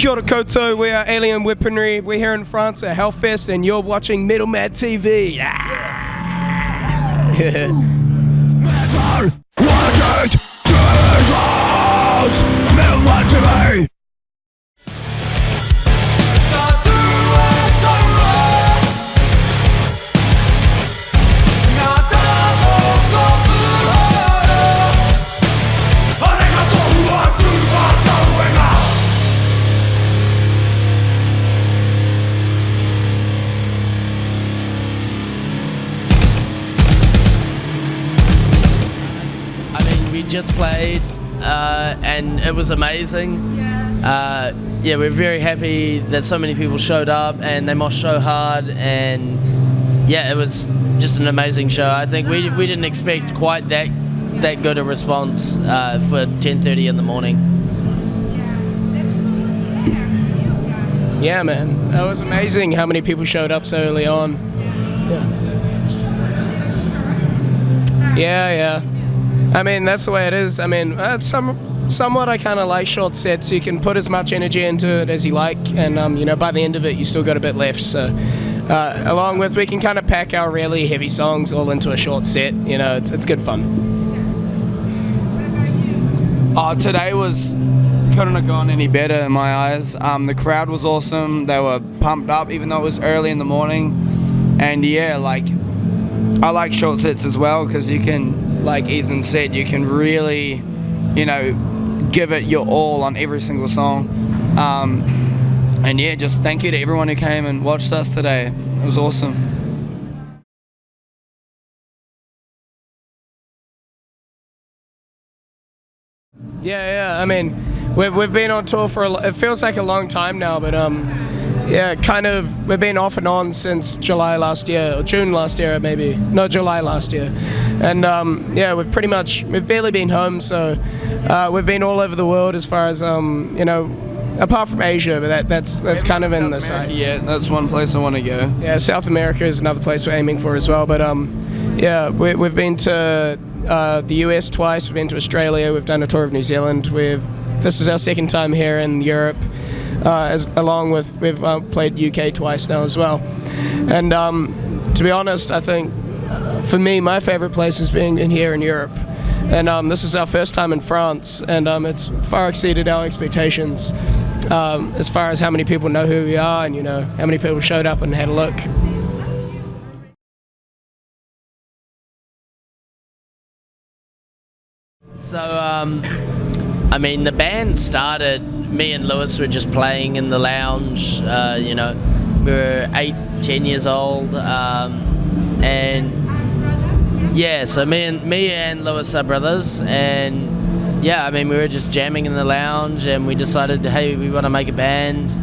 Kia ora koutou, we are Alien Weaponry. We're here in France at Hellfest and you're watching Metal Mad TV. Yeah. Metal Mad TV. We just played and it was amazing. Yeah, we're very happy that so many people showed up and they moshed so hard, and yeah, it was just an amazing show. I think we didn't expect quite that good a response for 10:30 in the morning. Yeah, man, that was amazing how many people showed up so early on. Yeah. I mean, that's the way it is. I mean, somewhat I kind of like short sets. You can put as much energy into it as you like, and by the end of it, you still got a bit left. So, along with, we can kind of pack our really heavy songs all into a short set. It's good fun. Today couldn't have gone any better in my eyes. The crowd was awesome. They were pumped up, even though it was early in the morning. And yeah, I like short sets as well, because you can, like Ethan said, you can really, give it your all on every single song. And yeah, just thank you to everyone who came and watched us today. It was awesome. Yeah. I mean, we've been on tour for it feels like a long time now, but yeah, kind of. We've been off and on since July last year, or June last year, maybe. No, July last year. And yeah, we've barely been home. So we've been all over the world, as far as apart from Asia, but that's kind of in the sights. Yeah, that's one place I want to go. Yeah, South America is another place we're aiming for as well. But yeah, we've been to the US twice. We've been to Australia. We've done a tour of New Zealand. This is our second time here in Europe. We've played UK twice now as well. And to be honest, I think for me, my favorite place is being here in Europe. And this is our first time in France, and it's far exceeded our expectations as far as how many people know who we are, and how many people showed up and had a look. So I mean, the band started, me and Lewis were just playing in the lounge. We were 8-10 years old, and yeah, so me and Lewis are brothers, and yeah, I mean, we were just jamming in the lounge, and we decided, hey, we want to make a band.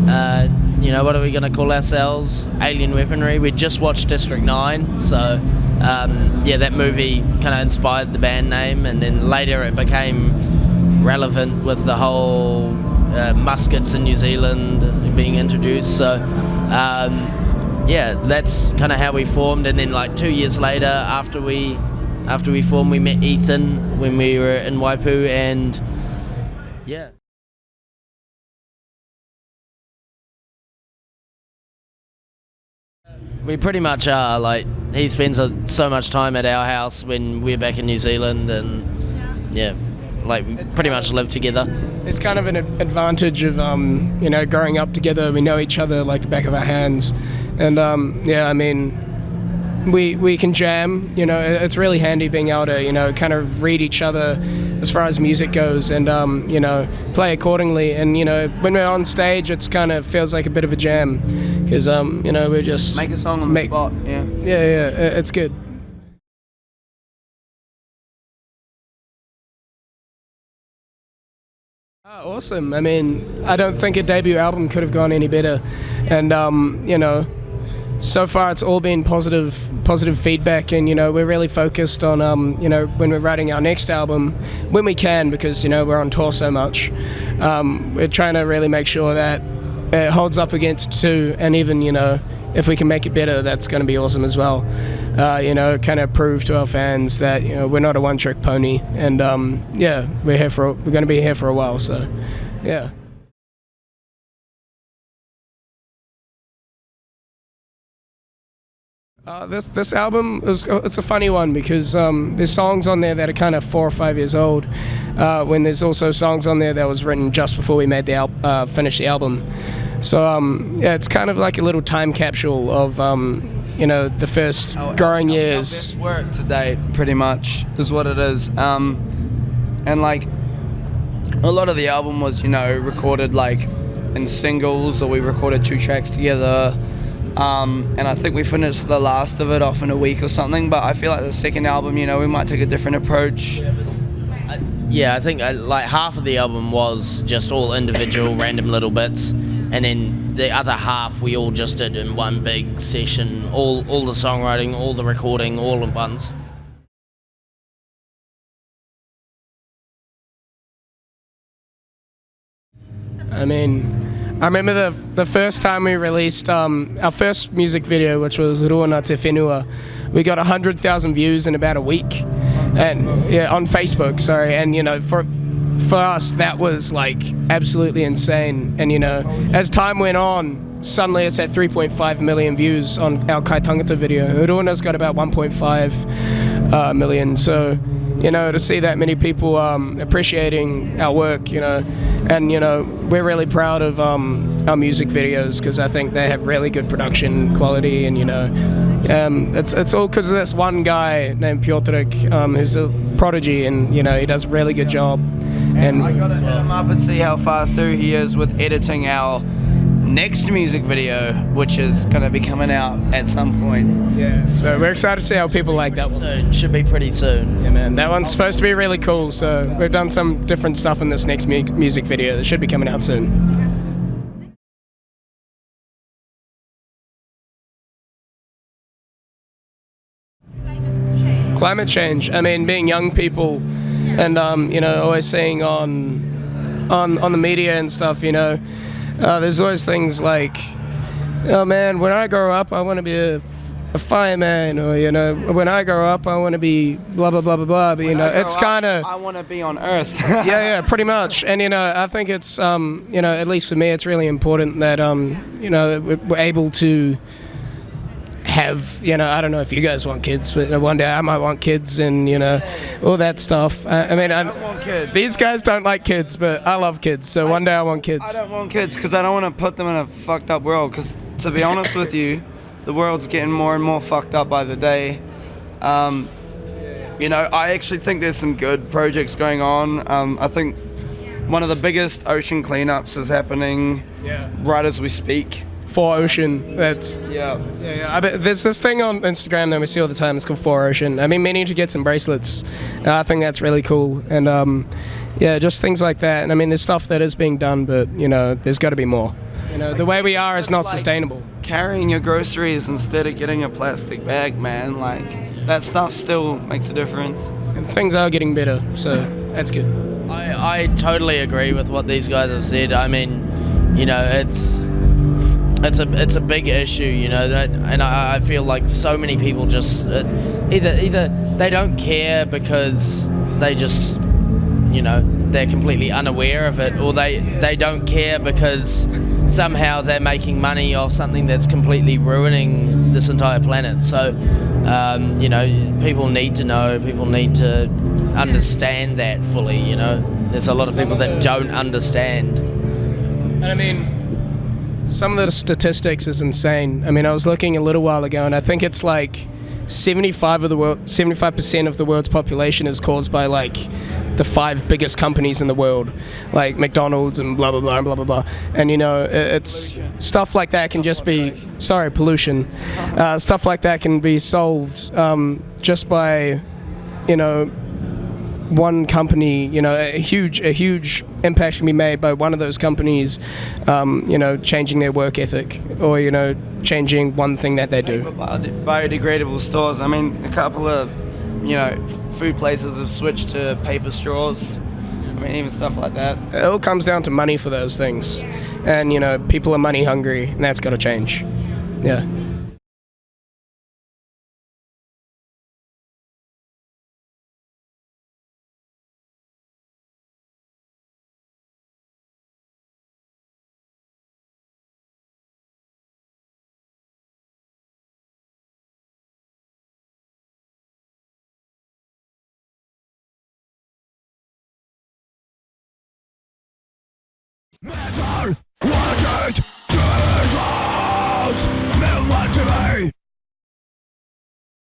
What are we going to call ourselves? Alien Weaponry. We just watched District 9, so yeah, that movie kind of inspired the band name, and then later it became relevant with the whole muskets in New Zealand being introduced. So yeah, that's kind of how we formed. And then 2 years later, after we formed, we met Ethan when we were in Waipu, and yeah. We pretty much are. He spends so much time at our house when we're back in New Zealand, and yeah, we pretty much live together. It's kind of an advantage of growing up together. We know each other like the back of our hands, and yeah, I mean, we can jam. It's really handy being able to kind of read each other as far as music goes, and play accordingly. And when we're on stage, it's kind of feels like a bit of a jam, because we just make a song on the spot. Yeah, it's good. Awesome. I mean, I don't think a debut album could have gone any better, and so far it's all been positive feedback, and we're really focused on when we're writing our next album, when we can, because we're on tour so much, we're trying to really make sure that it holds up against 2, and even if we can make it better, that's going to be awesome as well. Kind of prove to our fans that we're not a one-trick pony, and yeah, we're going to be here for a while. So yeah. This album it's a funny one because there's songs on there that are kind of 4 or 5 years old, when there's also songs on there that was written just before we made the finished the album. So yeah, it's kind of like a little time capsule of the first growing years. Our best work to date, pretty much, is what it is. And like a lot of the album was recorded like in singles, or we recorded 2 tracks together. And I think we finished the last of it off in a week or something, but I feel like the second album, we might take a different approach. Yeah, I think like half of the album was just all individual random little bits, and then the other half we all just did in one big session, all the songwriting, all the recording, all at once. I mean, I remember the first time we released our first music video, which was Ruona Te Whenua. We got 100,000 views in about a week, and yeah, on Facebook. Sorry, and for us that was like absolutely insane. And as time went on, suddenly it's at 3.5 million views on our Kai Tangata video. Ruona's got about 1.5 million. So to see that many people appreciating our work, and we're really proud of our music videos because I think they have really good production quality, and it's all because of this one guy named Piotrek, who's a prodigy, and he does a really good job. And I gotta hit him up and see how far through he is with editing our next music video, which is gonna be coming out at some point. Yeah, so we're excited to see how people like that one. Soon, should be pretty soon. Yeah, man, that one's supposed to be really cool. So we've done some different stuff in this next music video that should be coming out soon. Climate change. I mean, being young people, and always seeing on the media and stuff, there's always things like, oh man, when I grow up I want to be a fireman, or when I grow up I want to be blah blah blah blah blah. But it's kind of, I want to be on Earth. yeah, pretty much. And I think it's at least for me, it's really important that we're able to have, I don't know if you guys want kids, but one day I might want kids, and all that stuff. I don't want kids. These guys don't like kids, but I love kids, so one day I want kids. I don't want kids because I don't want to put them in a fucked up world, because to be honest with you, the world's getting more and more fucked up by the day. I actually think there's some good projects going on. I think one of the biggest ocean cleanups is happening right as we speak. For Ocean, that's yeah. I bet there's this thing on Instagram that we see all the time. It's called For Ocean. I mean, meaning to get some bracelets. I think that's really cool, and just things like that. And I mean, there's stuff that is being done, but there's got to be more. The way we are is not sustainable. Carrying your groceries instead of getting a plastic bag, man. Like that stuff still makes a difference. And things are getting better, so that's good. I totally agree with what these guys have said. I mean, it's a big issue, and I feel like so many people just either they don't care because they just they're completely unaware of it, or they don't care because somehow they're making money off something that's completely ruining this entire planet. So people need to know, people need to understand that fully. There's a lot of people that don't understand. And I mean, some of the statistics is insane. I mean, I was looking a little while ago, and I think it's like 75% of the world's population is caused by like the 5 biggest companies in the world, like McDonald's and blah blah blah and blah blah blah. And it's pollution. Stuff like that can just be pollution. Stuff like that can be solved just by one company. A huge impact can be made by one of those companies, changing their work ethic, or changing one thing that they do. Biodegradable stores. I mean, a couple of food places have switched to paper straws. I mean, even stuff like that. It all comes down to money for those things, and people are money hungry, and that's got to change. Yeah. Metal!